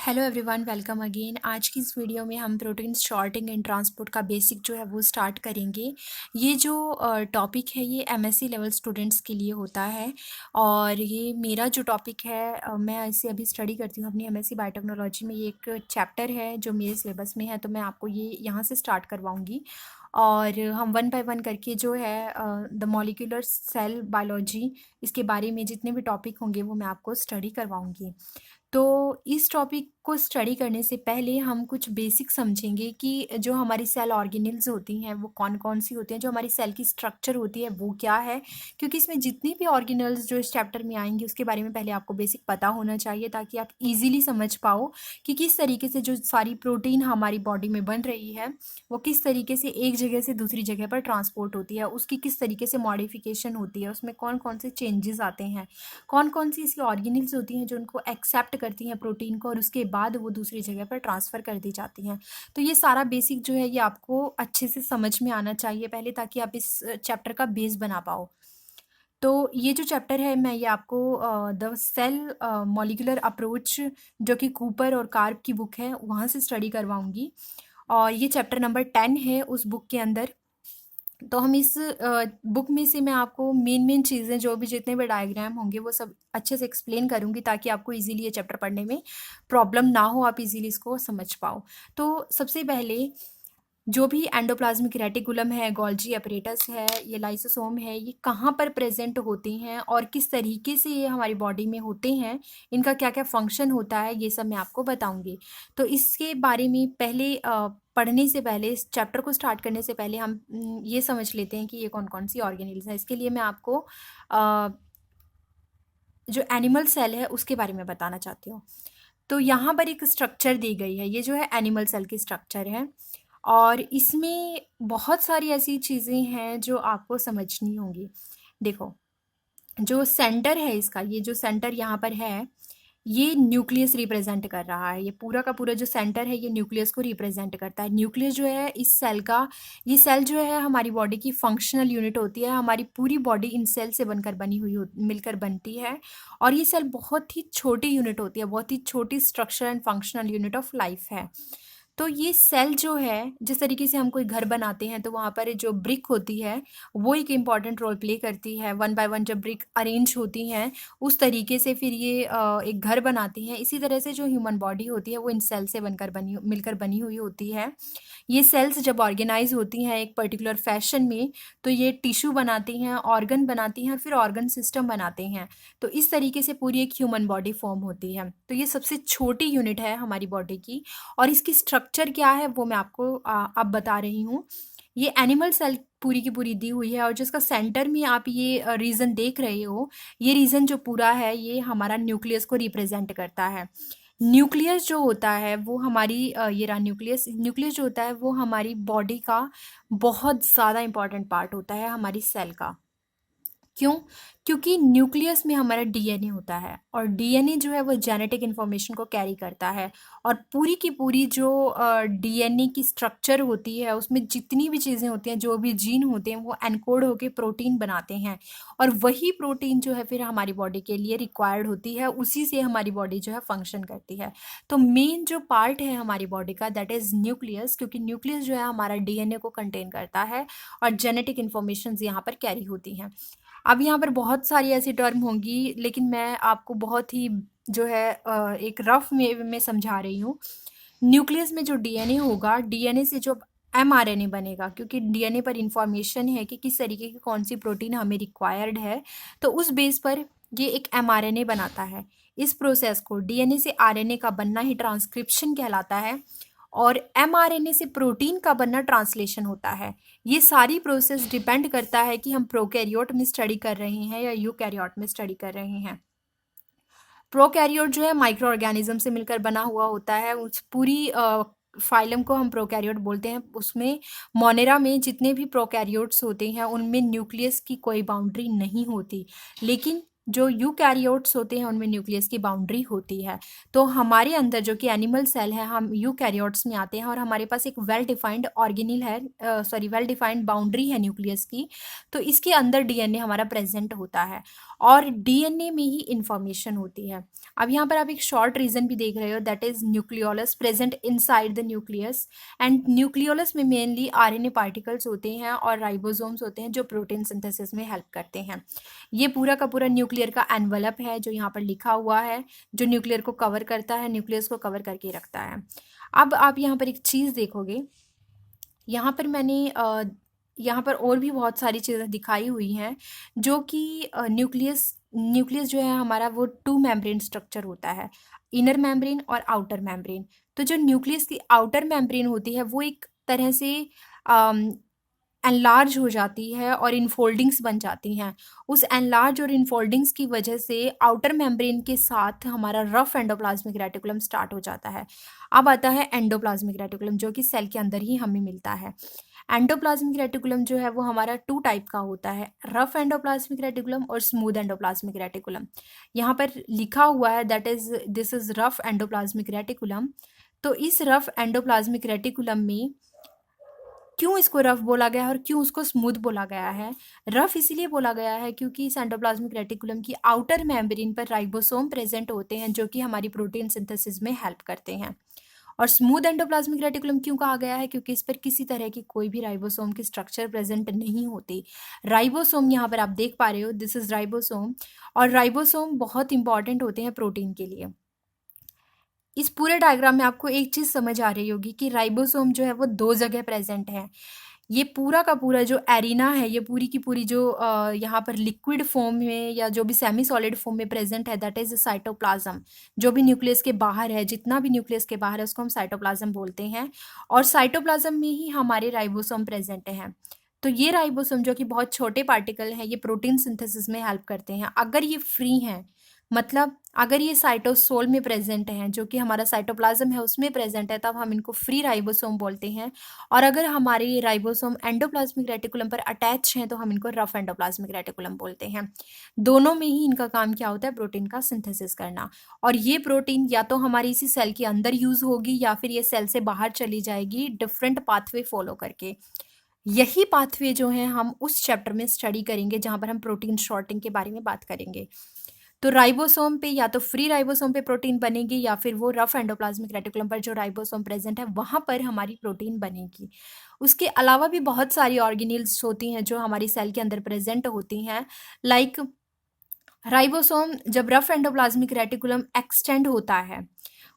Hello everyone, welcome again. आज की इस वीडियो में हम प्रोटीन सॉर्टिंग एंड ट्रांसपोर्ट का बेसिक जो है वो स्टार्ट करेंगे। ये जो टॉपिक है ये एमएससी लेवल स्टूडेंट्स के लिए होता है और ये मेरा जो टॉपिक है मैं इसे अभी स्टडी करती हूँ अपनी एमएससी बायोटेक्नोलॉजी में। ये एक चैप्टर है जो मेरे सिलेबस में है, तो मैं आपको ये यहाँ से स्टार्ट करवाऊँगी और हम वन बाय वन करके जो है द मॉलिक्यूलर सेल बायोलॉजी, इसके बारे में जितने भी टॉपिक होंगे वो मैं आपको स्टडी करवाऊँगी। तो इस टॉपिक को स्टडी करने से पहले हम कुछ बेसिक समझेंगे कि जो हमारी सेल ऑर्गेनेल्स होती हैं वो कौन कौन सी होती हैं, जो हमारी सेल की स्ट्रक्चर होती है वो क्या है। क्योंकि इसमें जितनी भी ऑर्गेनेल्स जो इस चैप्टर में आएंगी उसके बारे में पहले आपको बेसिक पता होना चाहिए, ताकि आप इजीली समझ पाओ कि किस तरीके से जो सारी प्रोटीन हमारी बॉडी में बन रही है वो किस तरीके से एक जगह से दूसरी जगह पर ट्रांसपोर्ट होती है, उसकी किस तरीके से मॉडिफिकेशन होती है, उसमें कौन कौन से चेंजेस आते हैं, कौन कौन सी ऐसी ऑर्गेनेल्स होती हैं जो उनको एक्सेप्ट करती हैं प्रोटीन को और उसके बाद वो दूसरी जगह पर ट्रांसफ़र कर दी जाती हैं। तो ये सारा बेसिक जो है ये आपको अच्छे से समझ में आना चाहिए पहले, ताकि आप इस चैप्टर का बेस बना पाओ। तो ये जो चैप्टर है मैं ये आपको द सेल मॉलिक्यूलर अप्रोच, जो कि कूपर और कार्प की बुक है, वहाँ से स्टडी करवाऊँगी और ये चैप्टर नंबर 10 है उस बुक के अंदर। तो हम इस बुक में से मैं आपको मेन चीज़ें, जो भी जितने भी डायग्राम होंगे वो सब अच्छे से एक्सप्लेन करूँगी, ताकि आपको इजीली ये चैप्टर पढ़ने में प्रॉब्लम ना हो, आप इजीली इसको समझ पाओ। तो सबसे पहले जो भी एंडोप्लाज्मिक रेटिकुलम है, गोल्जी अपरेटस है, ये लाइसोसोम है, ये कहाँ पर प्रेजेंट होते हैं और किस तरीके से ये हमारी बॉडी में होते हैं, इनका क्या क्या फंक्शन होता है, ये सब मैं आपको बताऊंगी। तो इसके बारे में पहले पढ़ने से पहले, इस चैप्टर को स्टार्ट करने से पहले हम ये समझ लेते हैं कि ये कौन कौन सी ऑर्गेनेल्स हैं। इसके लिए मैं आपको अ, जो एनिमल सेल है उसके बारे में बताना चाहती हूँ। तो यहाँ पर एक स्ट्रक्चर दी गई है, ये जो है एनिमल सेल की स्ट्रक्चर है और इसमें बहुत सारी ऐसी चीज़ें हैं जो आपको समझनी होंगी। देखो, जो सेंटर है इसका, ये जो सेंटर यहाँ पर है ये न्यूक्लियस रिप्रेजेंट कर रहा है। ये पूरा का पूरा जो सेंटर है ये न्यूक्लियस को रिप्रेजेंट करता है। न्यूक्लियस जो है इस सेल का, ये सेल जो है हमारी बॉडी की फंक्शनल यूनिट होती है। हमारी पूरी बॉडी इन सेल से बनकर बनी हुई मिलकर बनती है और ये सेल बहुत ही छोटी यूनिट होती है, बहुत ही छोटी structure and functional unit of life है। तो ये सेल जो है, जिस तरीके से हम कोई घर बनाते हैं तो वहाँ पर जो ब्रिक होती है वो एक इम्पॉर्टेंट रोल प्ले करती है। वन बाय वन जब ब्रिक अरेंज होती हैं उस तरीके से फिर ये एक घर बनाती हैं। इसी तरह से जो ह्यूमन बॉडी होती है वो इन सेल से मिलकर बनी हुई होती है। ये सेल्स जब ऑर्गेनाइज होती हैं एक पर्टिकुलर फैशन में तो ये टिश्यू बनाती हैं, ऑर्गन बनाती हैं और फिर ऑर्गन सिस्टम बनाते हैं। तो इस तरीके से पूरी एक ह्यूमन बॉडी फॉर्म होती है। तो ये सबसे छोटी यूनिट है हमारी बॉडी की और इसकी स्ट्रक्चर क्या है वो मैं आपको अब बता रही हूँ। ये एनिमल सेल पूरी की पूरी दी हुई है और जिसका सेंटर में आप ये रीजन देख रहे हो, ये रीजन जो पूरा है ये हमारा न्यूक्लियस को रिप्रेजेंट करता है। न्यूक्लियस जो होता है वो हमारी ये रहा न्यूक्लियस। न्यूक्लियस जो होता है वो हमारी बॉडी का बहुत ज़्यादा इंपॉर्टेंट पार्ट होता है हमारी सेल का। क्यों? क्योंकि न्यूक्लियस में हमारा डीएनए होता है और डीएनए जो है वो जेनेटिक इन्फॉर्मेशन को कैरी करता है और पूरी की पूरी जो डीएनए की स्ट्रक्चर होती है उसमें जितनी भी चीज़ें होती हैं, जो भी जीन होते हैं वो एनकोड होके प्रोटीन बनाते हैं और वही प्रोटीन जो है फिर हमारी बॉडी के लिए रिक्वायर्ड होती है, उसी से हमारी बॉडी जो है फंक्शन करती है। तो मेन जो पार्ट है हमारी बॉडी का दैट इज़ न्यूक्लियस, क्योंकि न्यूक्लियस जो है हमारा डीएनए को कंटेन करता है और जेनेटिक इन्फॉर्मेशन यहाँ पर कैरी होती हैं। अब यहाँ पर बहुत सारी ऐसी टर्म होंगी, लेकिन मैं आपको बहुत ही जो है एक रफ में समझा रही हूँ। न्यूक्लियस में जो डीएनए होगा, डीएनए से जो एमआरएनए बनेगा, क्योंकि डीएनए पर इंफॉर्मेशन है कि किस तरीके की कौन सी प्रोटीन हमें रिक्वायर्ड है, तो उस बेस पर ये एक एमआरएनए बनाता है। इस प्रोसेस को, डीएनए से आरएनए का बनना ही ट्रांसक्रिप्शन कहलाता है और एमआरएनए से प्रोटीन का बनना ट्रांसलेशन होता है। ये सारी प्रोसेस डिपेंड करता है कि हम प्रोकैरियोट में स्टडी कर रहे हैं या यूकैरियोट में स्टडी कर रहे हैं। प्रोकैरियोट जो है माइक्रो ऑर्गेनिज्म से मिलकर बना हुआ होता है। उस पूरी फाइलम को हम प्रोकैरियोट बोलते हैं। उसमें मोनेरा में जितने भी प्रोकैरियोट्स होते हैं उनमें न्यूक्लियस की कोई बाउंड्री नहीं होती, लेकिन जो यूकैरियोट्स होते हैं उनमें न्यूक्लियस की बाउंड्री होती है। तो हमारे अंदर जो कि एनिमल सेल है, हम यूकैरियोट्स में आते हैं और हमारे पास एक वेल डिफाइंड ऑर्गेनिल है, वेल डिफाइंड बाउंड्री है न्यूक्लियस की। तो इसके अंदर डीएनए हमारा प्रेजेंट होता है और डीएनए में ही इंफॉर्मेशन होती है। अब यहाँ पर आप एक शॉर्ट रीजन भी देख रहे हो, that is nucleolus present inside the nucleus. And nucleolus में मेनली आरएनए पार्टिकल्स होते हैं और राइबोसोम्स होते हैं जो प्रोटीन सिंथेसिस में हेल्प करते हैं। ये पूरा का पूरा न्यूक्लियर का एनवलप है जो यहाँ पर लिखा हुआ है, जो न्यूक्लियर को कवर करता है, न्यूक्लियस को कवर करके रखता है। अब आप यहाँ पर एक चीज़ देखोगे, यहाँ पर मैंने यहाँ पर और भी बहुत सारी चीज़ें दिखाई हुई हैं, जो कि न्यूक्लियस न्यूक्लियस जो है हमारा वो टू मेम्ब्रेन स्ट्रक्चर होता है, इनर मेम्ब्रेन और आउटर मेम्ब्रेन। तो जो न्यूक्लियस की आउटर मेम्ब्रेन होती है वो एक तरह से एनलार्ज हो जाती है और इनफोल्डिंग्स बन जाती हैं। उस एनलार्ज और इनफोल्डिंग्स की वजह से आउटर मेम्ब्रेन के साथ हमारा रफ एंडोप्लाज्मिक रेटिकुलम स्टार्ट हो जाता है। अब आता है एंडोप्लाज्मिक रेटिकुलम, जो कि सेल के अंदर ही हमें मिलता है। एंडोप्लाज्मिक रेटिकुलम जो है वो हमारा टू टाइप का होता है, रफ एंडोप्लाज्मिक रेटिकुलम और स्मूथ एंडोप्लाज्मिक रेटिकुलम। यहाँ पर लिखा हुआ है that is this is rough endoplasmic reticulum. तो इस रफ एंडोप्लाज्मिक रेटिकुलम में क्यों इसको रफ बोला गया है और क्यों उसको स्मूथ बोला गया है? रफ इसीलिए बोला गया है क्योंकि इस एंडोप्लाज्मिक रेटिकुलम की आउटर मेम्ब्रेन पर राइबोसोम प्रेजेंट होते हैं जो कि हमारी प्रोटीन सिंथेसिस में हेल्प करते हैं। और स्मूथ एंडोप्लाज्मिक रेटिकुलम क्यों कहा गया है? क्योंकि इस पर किसी तरह की कोई भी राइबोसोम की स्ट्रक्चर प्रेजेंट नहीं होती। राइबोसोम यहाँ पर आप देख पा रहे हो, दिस इज राइबोसोम। और राइबोसोम बहुत इंपॉर्टेंट होते हैं प्रोटीन के लिए। इस पूरे डायग्राम में आपको एक चीज़ समझ आ रही होगी कि राइबोसोम जो है वो दो जगह प्रेजेंट है। ये पूरा का पूरा जो एरिना है, ये पूरी की पूरी जो यहाँ पर लिक्विड फॉर्म में या जो भी सेमी सॉलिड फॉर्म में प्रेजेंट है, दैट इज साइटोप्लाज्म। जो भी न्यूक्लियस के बाहर है, जितना भी न्यूक्लियस के बाहर है उसको हम साइटोप्लाज्म बोलते हैं। और साइटोप्लाज्म में ही हमारे राइबोसोम प्रेजेंट हैं। तो ये राइबोसोम जो कि बहुत छोटे पार्टिकल हैं, ये प्रोटीन सिंथेसिस में हेल्प करते हैं। अगर ये फ्री हैं, मतलब अगर ये साइटोसोल में प्रेजेंट हैं, जो कि हमारा साइटोप्लाज्म है उसमें प्रेजेंट है, तब हम इनको फ्री राइबोसोम बोलते हैं। और अगर हमारे ये राइबोसोम एंडोप्लाज्मिक रेटिकुलम पर अटैच हैं तो हम इनको रफ एंडोप्लाज्मिक रेटिकुलम बोलते हैं। दोनों में ही इनका काम क्या होता है? प्रोटीन का सिंथेसिस करना। और ये प्रोटीन या तो हमारी इसी सेल के अंदर यूज होगी या फिर ये सेल से बाहर चली जाएगी, डिफरेंट पाथवे फॉलो करके। यही पाथवे जो है हम उस चैप्टर में स्टडी करेंगे जहां पर हम प्रोटीन शॉर्टिंग के बारे में बात करेंगे। तो राइबोसोम पे या तो फ्री राइबोसोम पे प्रोटीन बनेगी या फिर वो रफ एंडोप्लाज्मिक रेटिकुलम पर जो राइबोसोम प्रेजेंट है वहां पर हमारी प्रोटीन बनेगी। उसके अलावा भी बहुत सारी ऑर्गेनेल्स होती हैं जो हमारी सेल के अंदर प्रेजेंट होती हैं। लाइक राइबोसोम जब रफ एंडोप्लाज्मिक रेटिकुलम एक्सटेंड होता है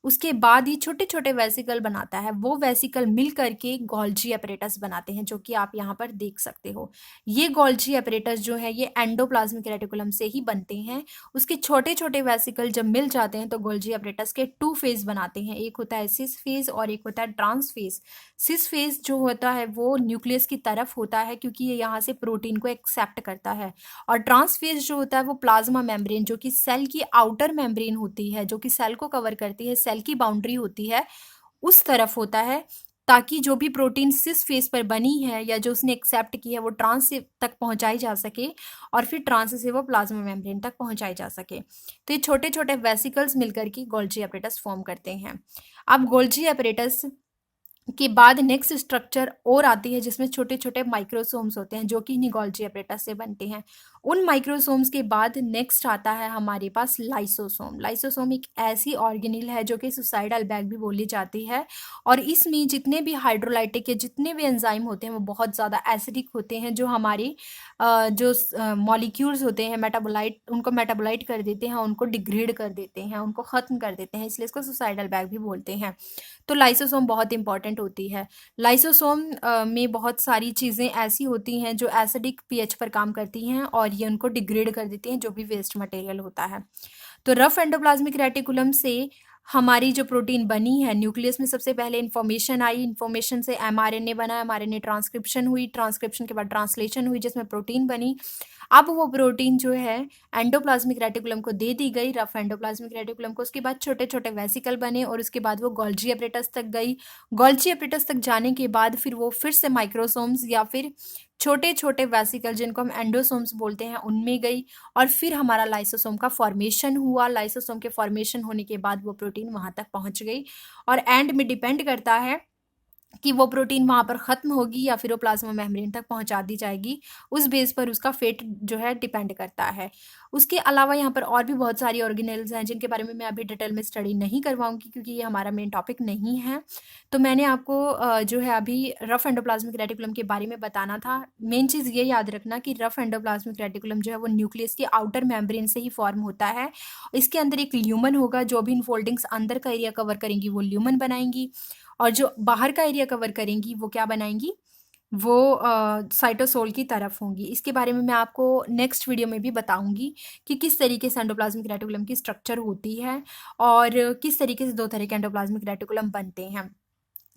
उसके बाद ही छोटे छोटे वेसिकल बनाता है। वो वेसिकल मिल करके गोल्जी अपरेटस बनाते हैं, जो कि आप यहाँ पर देख सकते हो। ये गोल्जी अपरेटस जो है ये एंडोप्लाज्मिक रेटिकुलम से ही बनते हैं। उसके छोटे छोटे वेसिकल जब मिल जाते हैं तो गोल्जी अपरेटस के टू फेज बनाते हैं, एक होता है सिस फेज और एक होता है ट्रांस फेज। सिस फेज जो होता है वो न्यूक्लियस की तरफ होता है क्योंकि ये यहाँ से प्रोटीन को एक्सेप्ट करता है। और ट्रांसफेज जो होता है वो प्लाज्मा मेम्ब्रेन, जो कि सेल की आउटर मेम्ब्रेन होती है, जो कि सेल को कवर करती है, सेल की बाउंड्री होती है, उस तरफ होता है, ताकि जो भी प्रोटीन सिस फेज पर बनी है या जो उसने एक्सेप्ट की है वो ट्रांस तक पहुंचाई जा सके और फिर ट्रांस से वो प्लाज्मा मेम्ब्रेन तक पहुंचाई जा सके। तो ये छोटे छोटे वेसिकल्स मिलकर के गोल्जी अपरेटस फॉर्म करते हैं। अब गोल्जी अपरेटस के बाद नेक्स्ट स्ट्रक्चर और आती है जिसमें छोटे छोटे माइक्रोसोम्स होते हैं जो कि गोल्जी अपरेटस से बनते हैं। उन माइक्रोसोम्स के बाद नेक्स्ट आता है हमारे पास लाइसोसोम। लाइसोसोम एक ऐसी ऑर्गेनेल है जो कि सुसाइडल बैग भी बोली जाती है। और इसमें जितने भी हाइड्रोलाइटिक के जितने भी एंजाइम होते हैं वो बहुत ज़्यादा एसिडिक होते हैं, जो हमारे जो मॉलिक्यूल्स होते हैं मेटाबोलाइट, उनको मेटाबोलाइट कर देते हैं, उनको डिग्रेड कर देते हैं, उनको ख़त्म कर देते हैं, इसलिए इसको सुसाइडल बैग भी बोलते हैं। तो लाइसोसोम बहुत इंपॉर्टेंट होती है। लाइसोसोम में बहुत सारी चीज़ें ऐसी होती हैं जो एसिडिक पीएच पर काम करती हैं और ये उनको डिग्रेड कर देती हैं जो भी वेस्ट मटेरियल होता है। तो रफ एंडोप्लाज्मिक रेटिकुलम से हमारी जो प्रोटीन बनी है, न्यूक्लियस में सबसे पहले इन्फॉर्मेशन आई, इन्फॉर्मेशन से एमआरएनए बना, एमआरएनए ट्रांसक्रिप्शन हुई, ट्रांसक्रिप्शन के बाद ट्रांसलेशन हुई जिसमें प्रोटीन बनी। अब वो प्रोटीन जो है एंडोप्लाज्मिक रेटिकुलम को दे दी गई, रफ एंडोप्लाज्मिक रेटिकुलम को। उसके बाद छोटे छोटे वेसिकल बने और उसके बाद वो गोल्जी अपरेटस तक गई। गोल्जी अपरेटस तक जाने के बाद फिर वो फिर से माइक्रोसोम्स या फिर छोटे छोटे वेसिकल जिनको हम एंडोसोम्स बोलते हैं उनमें गई और फिर हमारा लाइसोसोम का फॉर्मेशन हुआ। लाइसोसोम के फॉर्मेशन होने के बाद वो प्रोटीन वहां तक पहुंच गई। और एंड में डिपेंड करता है कि वो प्रोटीन वहाँ पर ख़त्म होगी या फिर वो प्लाज्मा मेम्ब्रेन तक पहुँचा दी जाएगी, उस बेस पर उसका फेट जो है डिपेंड करता है। उसके अलावा यहाँ पर और भी बहुत सारी ऑर्गेनेल्स हैं जिनके बारे में मैं अभी डिटेल में स्टडी नहीं करवाऊँगी क्योंकि ये हमारा मेन टॉपिक नहीं है। तो मैंने आपको जो है अभी रफ एंडोप्लाज्मिक रेटिकुलम के बारे में बताना था। मेन चीज़ ये याद रखना कि रफ एंडोप्लाज्मिक रेटिकुलम जो है वो न्यूक्लियस के आउटर मेम्ब्रेन से ही फॉर्म होता है। इसके अंदर एक ल्यूमन होगा, जो भी इनफोल्डिंग्स अंदर का एरिया कवर करेंगी वो ल्यूमन बनाएंगी, और जो बाहर का एरिया कवर करेंगी वो क्या बनाएंगी, वो साइटोसोल की तरफ होंगी। इसके बारे में मैं आपको नेक्स्ट वीडियो में भी बताऊंगी कि किस तरीके से एंडोप्लाज्मिक रेटिकुलम की स्ट्रक्चर होती है और किस तरीके से दो तरह के एंडोप्लाज्मिक रेटिकुलम बनते हैं।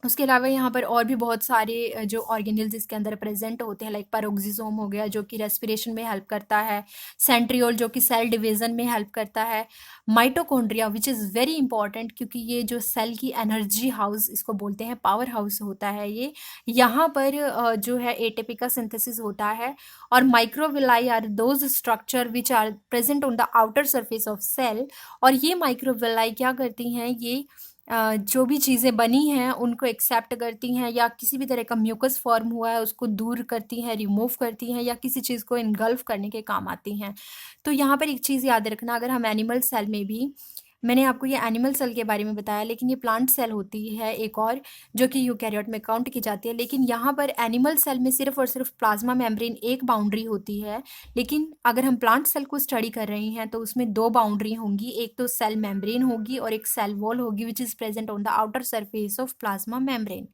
उसके अलावा यहाँ पर और भी बहुत सारे जो ऑर्गेनेल्स इसके अंदर प्रेजेंट होते हैं, लाइक पैरोक्सिसोम हो गया जो कि रेस्पिरेशन में हेल्प करता है, सेंट्रियोल जो कि सेल डिवीजन में हेल्प करता है, mitochondria which is very important क्योंकि ये जो सेल की एनर्जी हाउस इसको बोलते हैं, पावर हाउस होता है ये। यहाँ पर जो है एटीपी का सिंथेसिस होता है। और microvilli are those structure which are present on the outer surface of cell. और ये माइक्रोविलाई क्या करती हैं, ये जो भी चीज़ें बनी हैं उनको एक्सेप्ट करती हैं, या किसी भी तरह का म्यूकस फॉर्म हुआ है उसको दूर करती हैं, रिमूव करती हैं, या किसी चीज़ को इनगल्फ करने के काम आती हैं। तो यहाँ पर एक चीज़ याद रखना, अगर हम एनिमल सेल में भी, मैंने आपको ये एनिमल सेल के बारे में बताया, लेकिन ये प्लांट सेल होती है एक और जो कि यूकैरियोट में काउंट की जाती है। लेकिन यहाँ पर एनिमल सेल में सिर्फ और सिर्फ प्लाज्मा मेम्ब्रेन एक बाउंड्री होती है, लेकिन अगर हम प्लांट सेल को स्टडी कर रहे हैं तो उसमें दो बाउंड्री होंगी, एक तो सेल मेम्ब्रेन होगी और एक सेल वॉल होगी which is present on the outer surface of plasma membrane.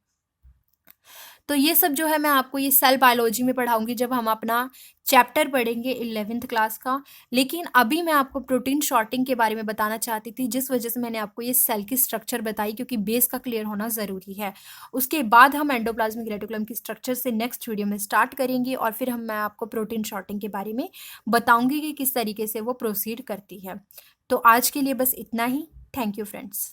तो ये सब जो है मैं आपको ये सेल बायोलॉजी में पढ़ाऊंगी जब हम अपना चैप्टर पढ़ेंगे 11th क्लास का। लेकिन अभी मैं आपको प्रोटीन शॉर्टिंग के बारे में बताना चाहती थी, जिस वजह से मैंने आपको ये सेल की स्ट्रक्चर बताई, क्योंकि बेस का क्लियर होना ज़रूरी है। उसके बाद हम एंडोप्लाज्मिक रेटिकुलम की स्ट्रक्चर से नेक्स्ट वीडियो में स्टार्ट करेंगे और फिर मैं आपको प्रोटीन शॉर्टिंग के बारे में बताऊंगी कि किस तरीके से वो प्रोसीड करती है। तो आज के लिए बस इतना ही। Thank you friends.